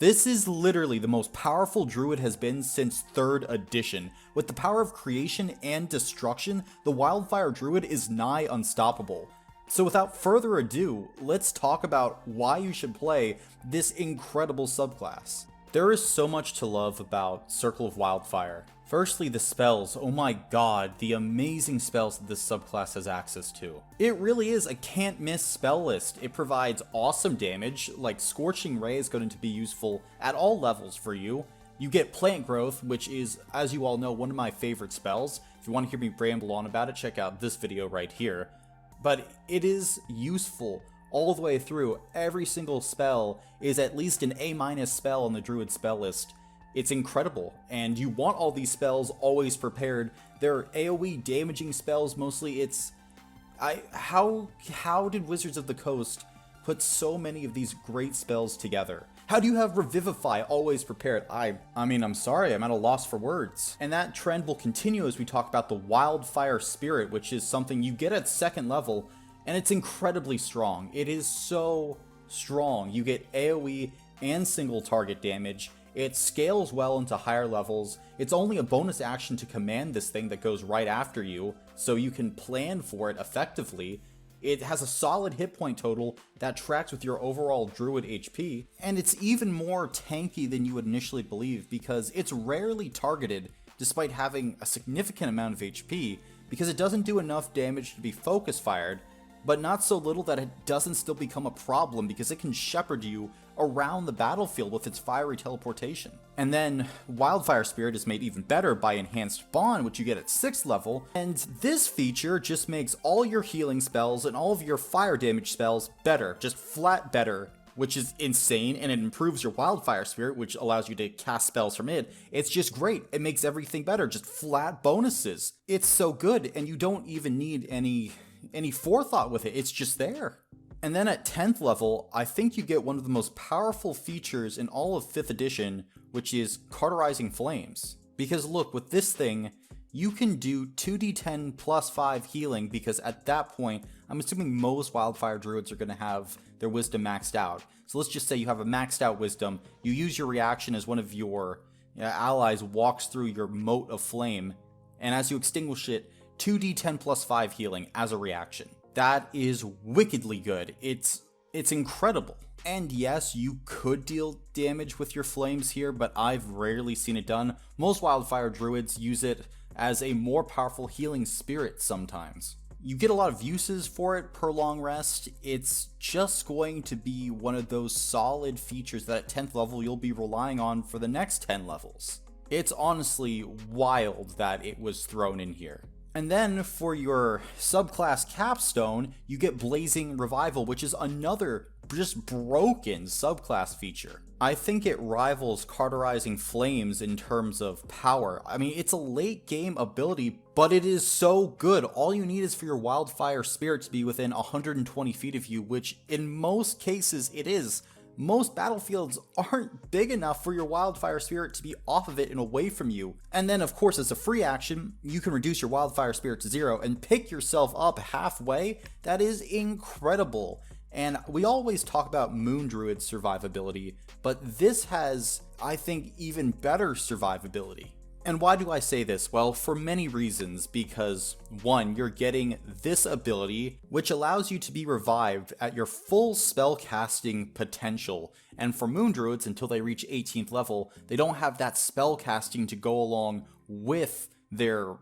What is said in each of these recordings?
This is literally the most powerful Druid has been since 3rd edition. With the power of creation and destruction, the Wildfire Druid is nigh unstoppable. So without further ado, let's talk about why you should play this incredible subclass. There is so much to love about Circle of Wildfire. Firstly, the spells. Oh my god, the amazing spells that this subclass has access to. It really is a can't miss spell list. It provides awesome damage, like Scorching Ray is going to be useful at all levels for you. You get Plant Growth, which is, as you all know, one of my favorite spells. If you want to hear me ramble on about it, check out this video right here. But it is useful all the way through. Every single spell is at least an A- spell on the Druid spell list. It's incredible, and you want all these spells always prepared. They're AoE damaging spells mostly. How did Wizards of the Coast put so many of these great spells together? How do you have Revivify always prepared? I mean, I'm sorry, I'm at a loss for words. And that trend will continue as we talk about the Wildfire Spirit, which is something you get at 2nd level, and it's incredibly strong. It is so strong. You get AoE and single target damage. It scales well into higher levels. It's only a bonus action to command this thing that goes right after you, so you can plan for it effectively. It has a solid hit point total that tracks with your overall Druid HP, and it's even more tanky than you would initially believe because it's rarely targeted despite having a significant amount of HP, because it doesn't do enough damage to be focus fired, but not so little that it doesn't still become a problem because it can shepherd you around the battlefield with its fiery teleportation. And then Wildfire Spirit is made even better by Enhanced Bond, which you get at 6th level, and this feature just makes all your healing spells and all of your fire damage spells better, just flat better, which is insane, and it improves your Wildfire Spirit, which allows you to cast spells from it. It's just great. It makes everything better, just flat bonuses. It's so good, and you don't even need any forethought with it. It's just there. And then at 10th level, I think you get one of the most powerful features in all of 5th edition, which is Cauterizing Flames. Because look, with this thing, you can do 2d10 plus 5 healing, because at that point, I'm assuming most Wildfire Druids are going to have their Wisdom maxed out. So let's just say you have a maxed out Wisdom, you use your reaction as one of your allies walks through your moat of flame, and as you extinguish it, 2d10 plus 5 healing as a reaction. That is wickedly good. It's incredible. And yes, you could deal damage with your flames here, but I've rarely seen it done. Most Wildfire Druids use it as a more powerful healing spirit sometimes. You get a lot of uses for it per long rest. It's just going to be one of those solid features that at 10th level you'll be relying on for the next 10 levels. It's honestly wild that it was thrown in here. And then for your subclass capstone, you get Blazing Revival, which is another just broken subclass feature. I think it rivals Cauterizing Flames in terms of power. I mean, it's a late game ability, but it is so good. All you need is for your Wildfire Spirit to be within 120 feet of you, which in most cases it is. Most battlefields aren't big enough for your Wildfire Spirit to be off of it and away from you. And then, of course, as a free action, you can reduce your Wildfire Spirit to 0 and pick yourself up halfway. That is incredible. And we always talk about Moon Druid's survivability, but this has, I think, even better survivability. And why do I say this? Well, for many reasons, because 1, you're getting this ability, which allows you to be revived at your full spellcasting potential. And for Moon Druids, until they reach 18th level, they don't have that spellcasting to go along with their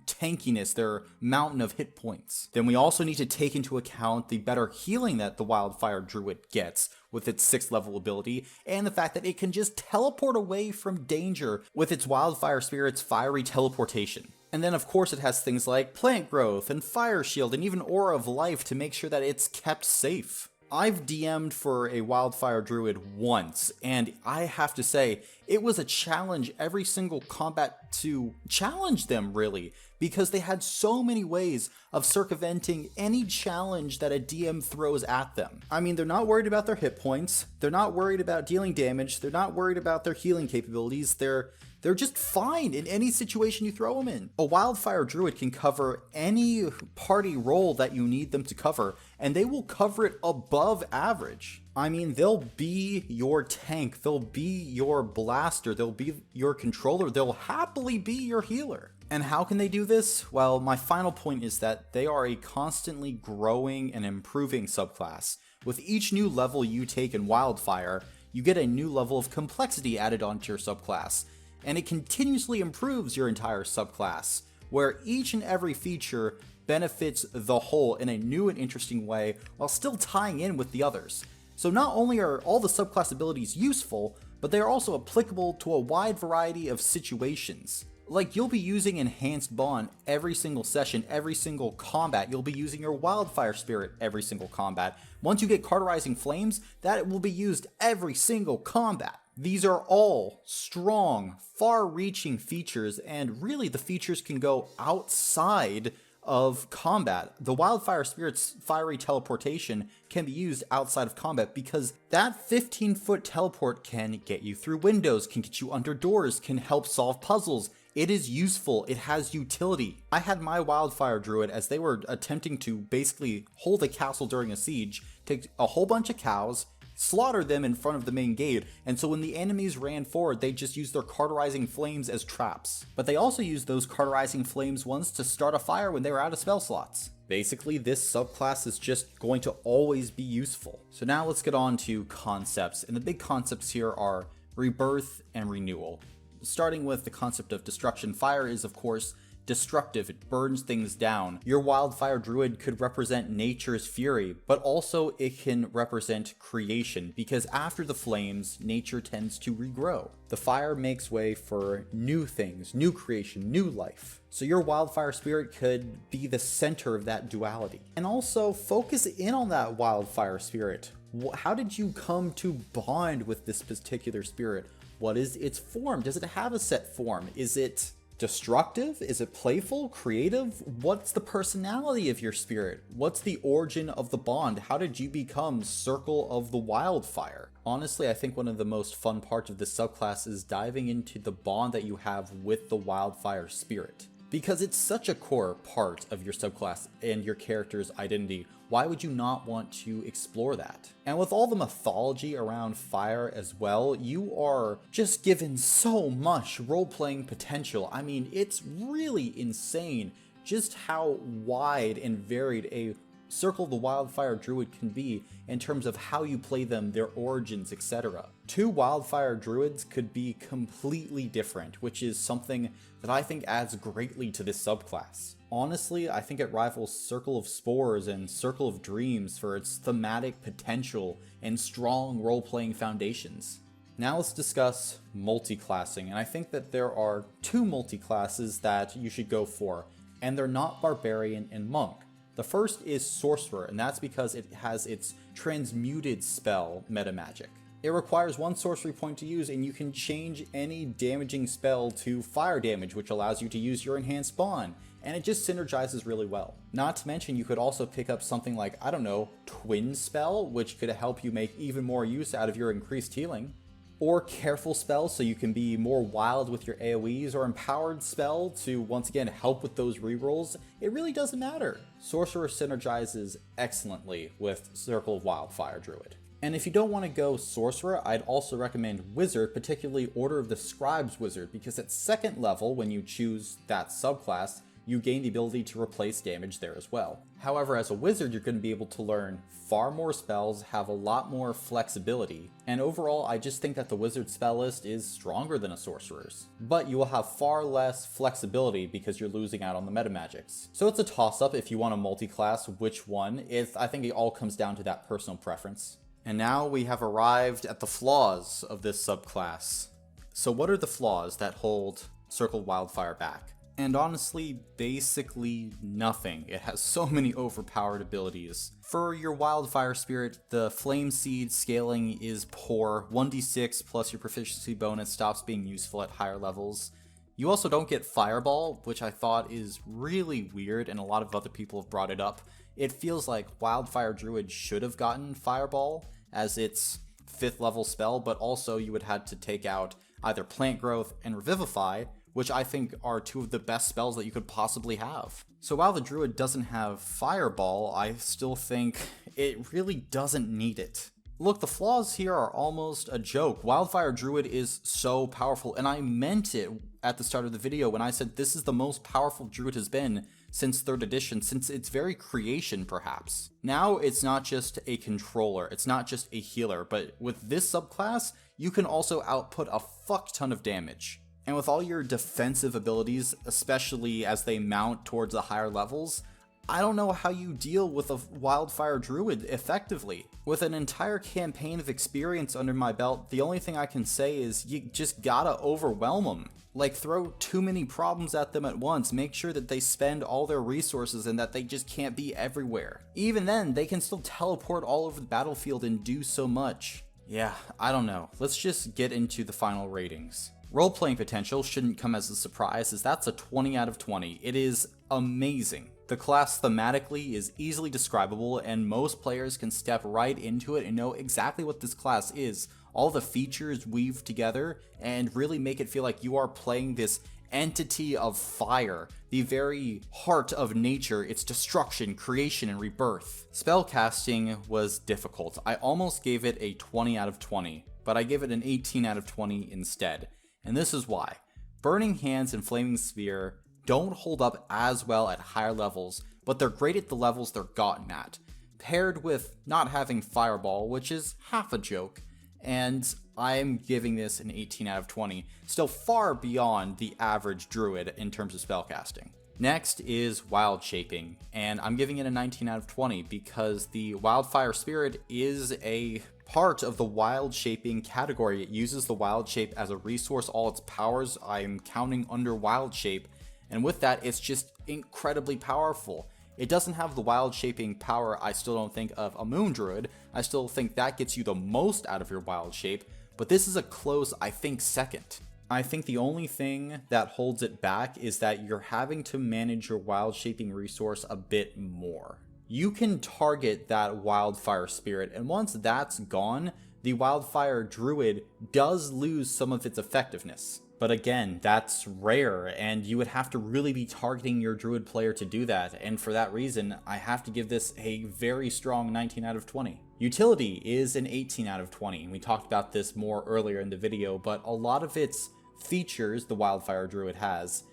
tankiness, their mountain of hit points. Then we also need to take into account the better healing that the Wildfire Druid gets with its 6th level ability, and the fact that it can just teleport away from danger with its Wildfire Spirit's fiery teleportation. And then of course it has things like Plant Growth and Fire Shield and even Aura of Life to make sure that it's kept safe. I've DM'd for a Wildfire Druid once, and I have to say, it was a challenge every single combat to challenge them, really, because they had so many ways of circumventing any challenge that a DM throws at them. I mean, they're not worried about their hit points, they're not worried about dealing damage, they're not worried about their healing capabilities, they're just fine in any situation you throw them in. A Wildfire Druid can cover any party role that you need them to cover, and they will cover it above average. I mean, they'll be your tank, they'll be your blaster, they'll be your controller, they'll happily be your healer. And how can they do this? Well, my final point is that they are a constantly growing and improving subclass. With each new level you take in Wildfire, you get a new level of complexity added onto your subclass, and it continuously improves your entire subclass, where each and every feature benefits the whole in a new and interesting way while still tying in with the others. So not only are all the subclass abilities useful, but they are also applicable to a wide variety of situations. Like, you'll be using Enhanced Bond every single session, every single combat. You'll be using your Wildfire Spirit every single combat. Once you get Cauterizing Flames, that will be used every single combat. These are all strong, far-reaching features, and really the features can go outside of combat. The Wildfire Spirit's fiery teleportation can be used outside of combat because that 15-foot teleport can get you through windows, can get you under doors, can help solve puzzles. It is useful, it has utility. I had my Wildfire Druid, as they were attempting to basically hold a castle during a siege, take a whole bunch of cows, slaughter them in front of the main gate, and so when the enemies ran forward, they just used their Cauterizing Flames as traps. But they also used those Cauterizing Flames once to start a fire when they were out of spell slots. Basically, this subclass is just going to always be useful. So now let's get on to concepts, and the big concepts here are rebirth and renewal. Starting with the concept of destruction, fire is of course destructive, it burns things down. Your Wildfire Druid could represent nature's fury, but also it can represent creation, because after the flames, nature tends to regrow. The fire makes way for new things, new creation, new life. So your Wildfire Spirit could be the center of that duality. And also focus in on that Wildfire Spirit. How did you come to bond with this particular spirit? What is its form? Does it have a set form? Is it destructive? Is it playful? Creative? What's the personality of your spirit? What's the origin of the bond? How did you become Circle of the Wildfire? Honestly, I think one of the most fun parts of this subclass is diving into the bond that you have with the Wildfire Spirit. Because it's such a core part of your subclass and your character's identity. Why would you not want to explore that? And with all the mythology around fire as well, you are just given so much role-playing potential. I mean, it's really insane just how wide and varied a Circle of the Wildfire Druid can be in terms of how you play them, their origins, etc. Two Wildfire Druids could be completely different, which is something that I think adds greatly to this subclass. Honestly, I think it rivals Circle of Spores and Circle of Dreams for its thematic potential and strong role-playing foundations. Now let's discuss multiclassing, and I think that there are two multiclasses that you should go for, and they're not Barbarian and Monk. The first is Sorcerer, and that's because it has its transmuted spell meta magic. It requires one sorcery point to use, and you can change any damaging spell to fire damage, which allows you to use your enhanced bond, and it just synergizes really well. Not to mention, you could also pick up something like, I don't know, Twin Spell, which could help you make even more use out of your increased healing. Or Careful Spell, so you can be more wild with your AoEs, or Empowered Spell to once again help with those rerolls. It really doesn't matter. Sorcerer synergizes excellently with Circle of Wildfire Druid. And if you don't want to go Sorcerer, I'd also recommend Wizard, particularly Order of the Scribes Wizard, because at second level, when you choose that subclass, you gain the ability to replace damage there as well. However, as a wizard, you're going to be able to learn far more spells, have a lot more flexibility, and overall, I just think that the wizard spell list is stronger than a sorcerer's. But you will have far less flexibility because you're losing out on the meta magics. So it's a toss-up if you want to multi-class which one. I think it all comes down to that personal preference. And now we have arrived at the flaws of this subclass. So what are the flaws that hold Circle Wildfire back? And honestly, basically nothing. It has so many overpowered abilities. For your Wildfire Spirit, the Flame Seed scaling is poor. 1d6 plus your proficiency bonus stops being useful at higher levels. You also don't get Fireball, which I thought is really weird, and a lot of other people have brought it up. It feels like Wildfire Druid should have gotten Fireball as its 5th level spell, but also you would have to take out either Plant Growth and Revivify, which I think are two of the best spells that you could possibly have. So while the Druid doesn't have Fireball, I still think it really doesn't need it. Look, the flaws here are almost a joke. Wildfire Druid is so powerful, and I meant it at the start of the video when I said this is the most powerful Druid has been since 3rd edition, since its very creation, perhaps. Now, it's not just a controller, it's not just a healer, but with this subclass, you can also output a fuck ton of damage. And with all your defensive abilities, especially as they mount towards the higher levels, I don't know how you deal with a Wildfire Druid effectively. With an entire campaign of experience under my belt, the only thing I can say is you just gotta overwhelm them. Like, throw too many problems at them at once, make sure that they spend all their resources and that they just can't be everywhere. Even then, they can still teleport all over the battlefield and do so much. Yeah, I don't know. Let's just get into the final ratings. Role-playing potential shouldn't come as a surprise, as that's a 20 out of 20. It is amazing. The class thematically is easily describable, and most players can step right into it and know exactly what this class is, all the features weaved together, and really make it feel like you are playing this entity of fire, the very heart of nature, its destruction, creation, and rebirth. Spellcasting was difficult. I almost gave it a 20 out of 20, but I gave it an 18 out of 20 instead. And this is why. Burning Hands and Flaming Sphere don't hold up as well at higher levels, but they're great at the levels they're gotten at, paired with not having Fireball, which is half a joke, and I'm giving this an 18 out of 20, still far beyond the average Druid in terms of spellcasting. Next is Wild Shaping, and I'm giving it a 19 out of 20 because the Wildfire Spirit is a part of the Wild Shaping category. It uses the Wild Shape as a resource. All its powers I'm counting under Wild Shape, and with that, it's just incredibly powerful. It doesn't have the Wild Shaping power, I still don't think, of a Moon Druid. I still think that gets you the most out of your Wild Shape, but this is a close, I think, second. I think the only thing that holds it back is that you're having to manage your Wild Shaping resource a bit more. You can target that Wildfire Spirit, and once that's gone, the Wildfire Druid does lose some of its effectiveness. But again, that's rare, and you would have to really be targeting your Druid player to do that, and for that reason, I have to give this a very strong 19 out of 20. Utility is an 18 out of 20, and we talked about this more earlier in the video, but a lot of its features the Wildfire Druid has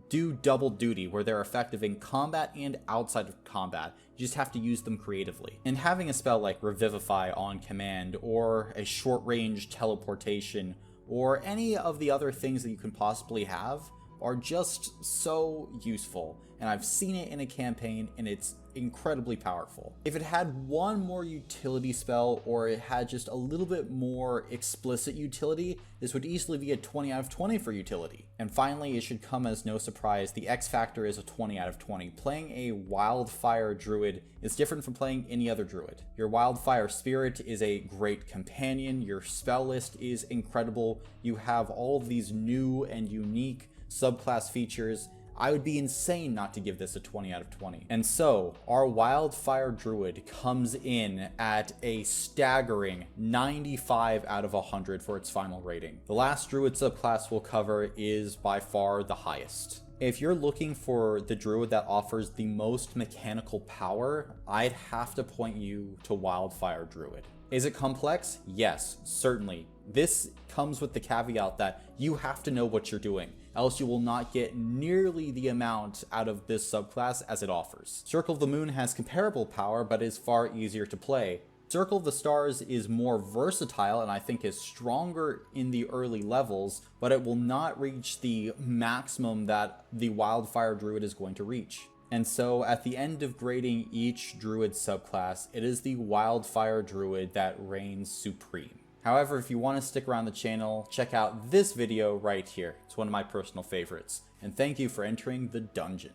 do double duty, where they're effective in combat and outside of combat. You just have to use them creatively. And having a spell like Revivify on command, or a short-range teleportation, or any of the other things that you can possibly have are just so useful, and I've seen it in a campaign and it's incredibly powerful. If it had one more utility spell, or it had just a little bit more explicit utility, this would easily be a 20 out of 20 for utility. And finally, it should come as no surprise, the X factor is a 20 out of 20. Playing a Wildfire Druid is different from playing any other Druid. Your Wildfire Spirit is a great companion, your spell list is incredible, you have all of these new and unique subclass features. I would be insane not to give this a 20 out of 20. And so, our Wildfire Druid comes in at a staggering 95 out of 100 for its final rating. The last Druid subclass we'll cover is by far the highest. If you're looking for the Druid that offers the most mechanical power, I'd have to point you to Wildfire Druid. Is it complex? Yes, certainly. This comes with the caveat that you have to know what you're doing, else you will not get nearly the amount out of this subclass as it offers. Circle of the Moon has comparable power, but is far easier to play. Circle of the Stars is more versatile and I think is stronger in the early levels, but it will not reach the maximum that the Wildfire Druid is going to reach. And so at the end of grading each Druid subclass, it is the Wildfire Druid that reigns supreme. However, if you want to stick around the channel, check out this video right here. It's one of my personal favorites. And thank you for entering the dungeon.